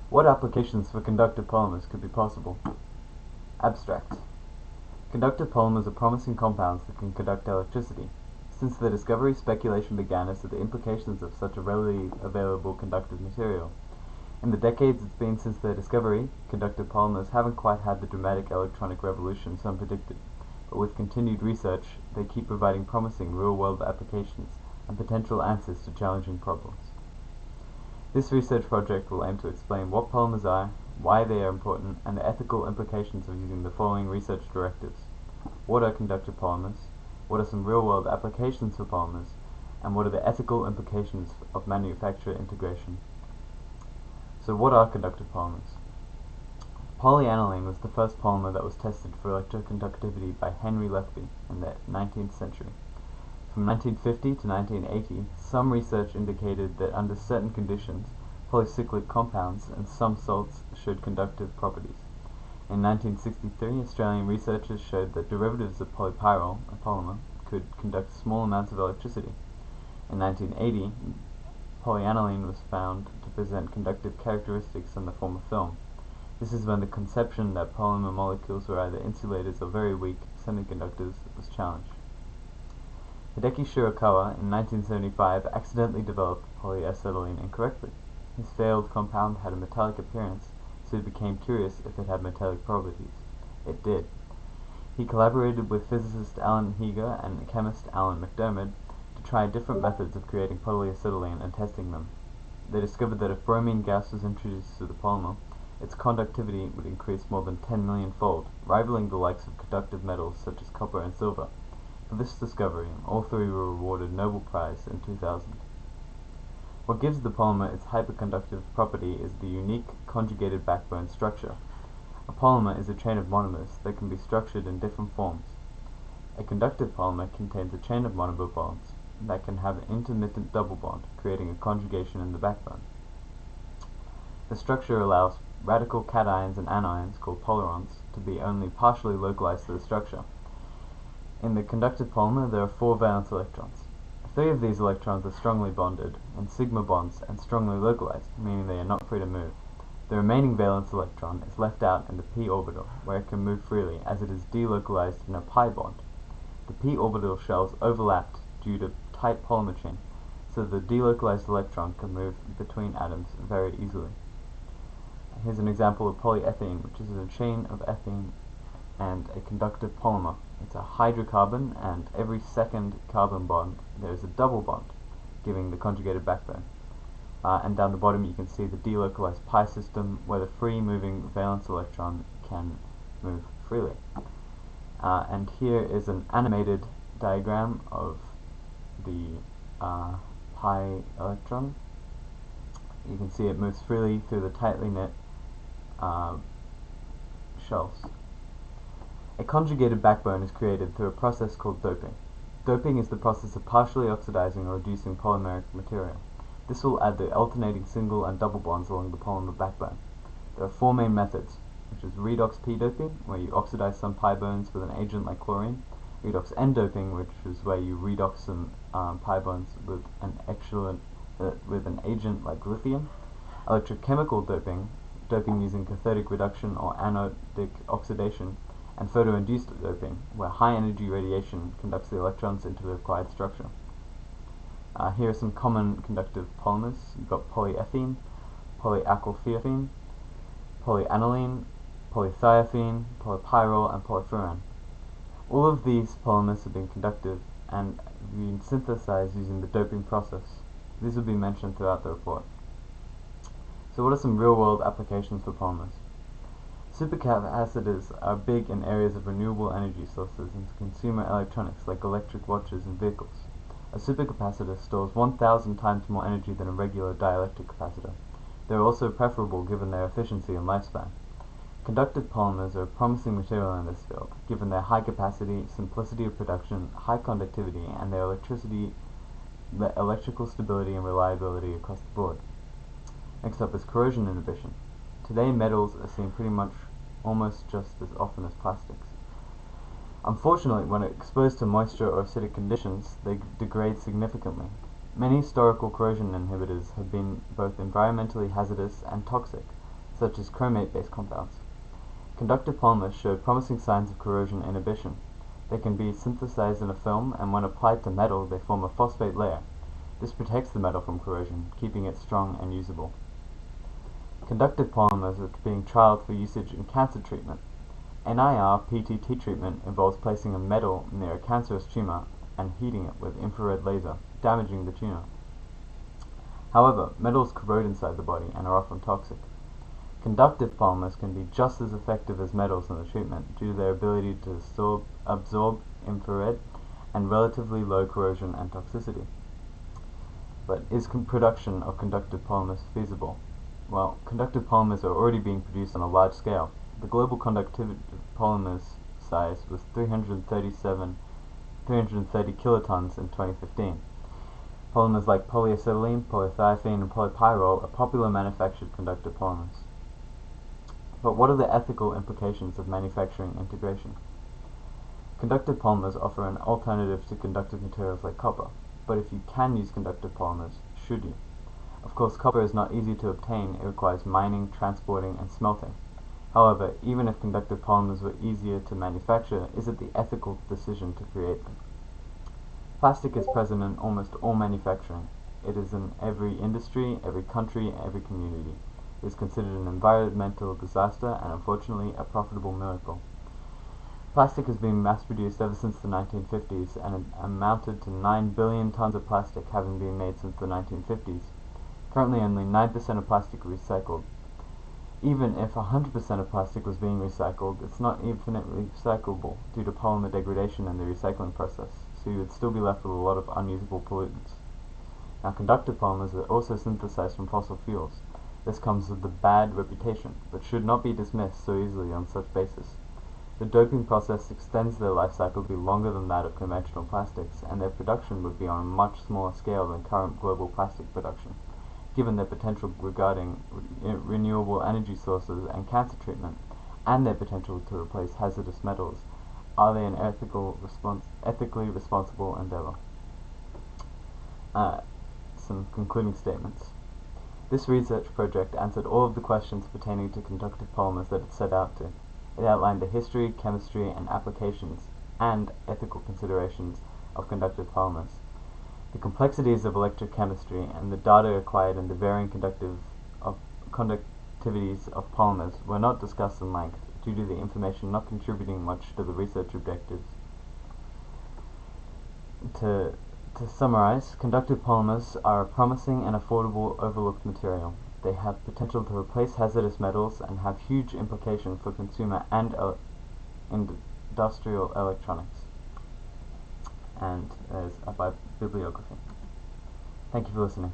What applications for conductive polymers could be possible? Abstract. Conductive polymers are promising compounds that can conduct electricity. Since their discovery, speculation began as to the implications of such a readily available conductive material. In the decades it's been since their discovery, conductive polymers haven't quite had the dramatic electronic revolution some predicted, but with continued research, they keep providing promising real-world applications and potential answers to challenging problems. This research project will aim to explain what polymers are, why they are important, and the ethical implications of using the following research directives. What are conductive polymers? What are some real-world applications for polymers? And what are the ethical implications of manufacturer integration? So what are conductive polymers? Polyaniline was the first polymer that was tested for electroconductivity by Henry Lethby in the 19th century. From 1950 to 1980, some research indicated that under certain conditions, polycyclic compounds and some salts showed conductive properties. In 1963, Australian researchers showed that derivatives of polypyrrole, a polymer, could conduct small amounts of electricity. In 1980, polyaniline was found to present conductive characteristics in the form of film. This is when the conception that polymer molecules were either insulators or very weak semiconductors was challenged. Hideki Shirakawa in 1975 accidentally developed polyacetylene incorrectly. His failed compound had a metallic appearance, so he became curious if it had metallic properties. It did. He collaborated with physicist Alan Heeger and chemist Alan McDermid to try different methods of creating polyacetylene and testing them. They discovered that if bromine gas was introduced to the polymer, its conductivity would increase more than 10 million-fold, rivaling the likes of conductive metals such as copper and silver. For this discovery, all three were awarded Nobel Prize in 2000. What gives the polymer its hyperconductive property is the unique conjugated backbone structure. A polymer is a chain of monomers that can be structured in different forms. A conductive polymer contains a chain of monomer bonds that can have an intermittent double bond, creating a conjugation in the backbone. The structure allows radical cations and anions, called polarons, to be only partially localized to the structure. In the conductive polymer, there are 4 valence electrons. 3 of these electrons are strongly bonded in sigma bonds and strongly localized, meaning they are not free to move. The remaining valence electron is left out in the p orbital, where it can move freely as it is delocalized in a pi bond. The p orbital shells overlapped due to tight polymer chain, so the delocalized electron can move between atoms very easily. Here's an example of polyethylene, which is a chain of ethene and a conductive polymer. It's a hydrocarbon, and every second carbon bond there is a double bond, giving the conjugated backbone. And down the bottom you can see the delocalized pi system, where the free moving valence electron can move freely. And here is an animated diagram of the pi electron. You can see it moves freely through the tightly knit shells. A conjugated backbone is created through a process called doping. Doping is the process of partially oxidizing or reducing polymeric material. This will add the alternating single and double bonds along the polymer backbone. There are 4 main methods, which is redox P doping, where you oxidize some pi bonds with an agent like chlorine; redox N doping, which is where you redox some pi bonds with an agent like lithium; electrochemical doping, doping using cathodic reduction or anodic oxidation; and photoinduced doping, where high-energy radiation conducts the electrons into the required structure. Here are some common conductive polymers. You've got polyethylene, polyalkylphene, polyaniline, polythiophene, polypyrrole, and polyfuran. All of these polymers have been conductive and been synthesized using the doping process. These will be mentioned throughout the report. So what are some real-world applications for polymers? Supercapacitors are big in areas of renewable energy sources and consumer electronics like electric watches and vehicles. A supercapacitor stores 1,000 times more energy than a regular dielectric capacitor. They are also preferable given their efficiency and lifespan. Conductive polymers are a promising material in this field, given their high capacity, simplicity of production, high conductivity, and their electrical stability and reliability across the board. Next up is corrosion inhibition. Today metals are seen pretty much almost just as often as plastics. Unfortunately, when exposed to moisture or acidic conditions, they degrade significantly. Many historical corrosion inhibitors have been both environmentally hazardous and toxic, such as chromate-based compounds. Conductive polymers showed promising signs of corrosion inhibition. They can be synthesized in a film, and when applied to metal, they form a phosphate layer. This protects the metal from corrosion, keeping it strong and usable. Conductive polymers are being trialed for usage in cancer treatment. NIR-PTT treatment involves placing a metal near a cancerous tumor and heating it with infrared laser, damaging the tumor. However, metals corrode inside the body and are often toxic. Conductive polymers can be just as effective as metals in the treatment due to their ability to absorb infrared and relatively low corrosion and toxicity. But is production of conductive polymers feasible? Well, conductive polymers are already being produced on a large scale. The global conductive polymers size was 330 kilotons in 2015. Polymers like polyacetylene, polythiophene, and polypyrrole are popular manufactured conductive polymers. But what are the ethical implications of manufacturing integration? Conductive polymers offer an alternative to conductive materials like copper, but if you can use conductive polymers, should you? Of course, copper is not easy to obtain. It requires mining, transporting, and smelting. However, even if conductive polymers were easier to manufacture, is it the ethical decision to create them? Plastic is present in almost all manufacturing. It is in every industry, every country, every community. It is considered an environmental disaster and unfortunately a profitable miracle. Plastic has been mass-produced ever since the 1950s and amounted to 9 billion tons of plastic having been made since the 1950s. Currently only 9% of plastic is recycled. Even if 100% of plastic was being recycled, it's not infinitely recyclable due to polymer degradation in the recycling process, so you would still be left with a lot of unusable pollutants. Now, conductive polymers are also synthesized from fossil fuels. This comes with a bad reputation, but should not be dismissed so easily on such basis. The doping process extends their life cycle to be longer than that of conventional plastics, and their production would be on a much smaller scale than current global plastic production. Given their potential regarding renewable energy sources and cancer treatment, and their potential to replace hazardous metals, are they an ethically responsible endeavor? Some concluding statements. This research project answered all of the questions pertaining to conductive polymers that it set out to. It outlined the history, chemistry, and applications, and ethical considerations of conductive polymers. The complexities of electrochemistry and the data acquired in the varying conductivities of polymers were not discussed in length due to the information not contributing much to the research objectives. To summarize, conductive polymers are a promising and affordable overlooked material. They have potential to replace hazardous metals and have huge implications for consumer and industrial electronics. And there's a bibliography. Thank you for listening.